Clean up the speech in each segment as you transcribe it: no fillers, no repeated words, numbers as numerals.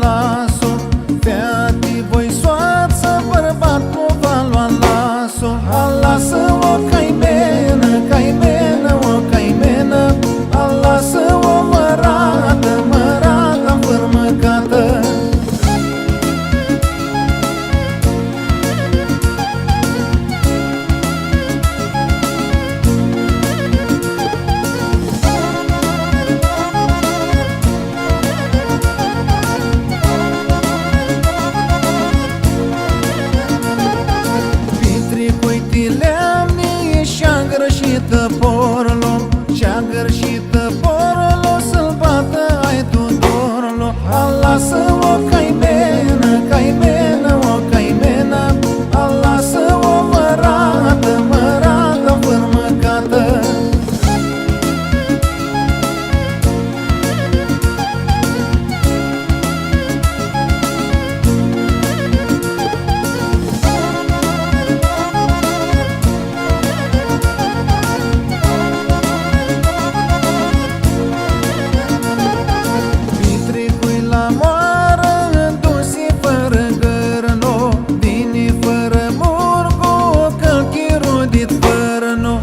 laso. Feati voi soarță, bărbatul va lua laso. Alasă-o caimenă, caimenă, o caimenă. Alasă-o mărată, mărată înfărmăcată. Gărșită porlo, și-a gărșită porlo, să-l bată ai Tudorlo. Alasă-o caimenă, caimenă, o caimenă. Alasă-o mărată, mărată înfărmăcată.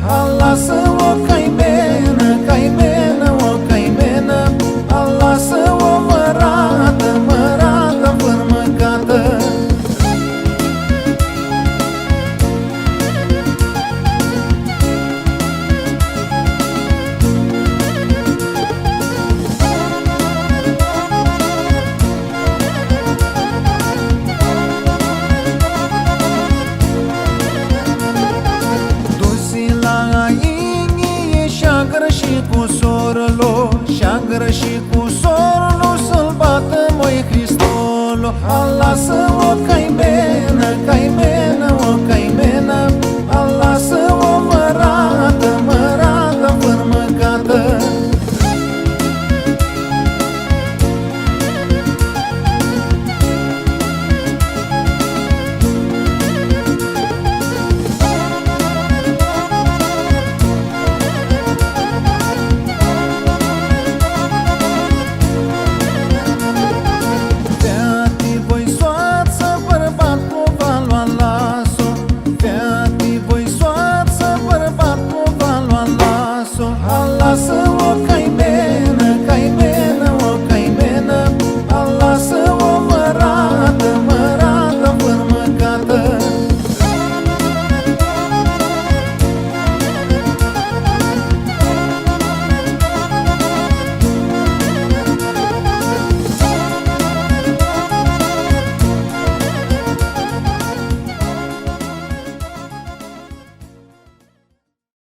Alasă-o caimenă, caimenă, o caimenă. Alasă-o mărată, mărată înfărmăcată. Și cu sorlo, și-a și cu sorlo, să-l bată moi Cristolo. Alasă-o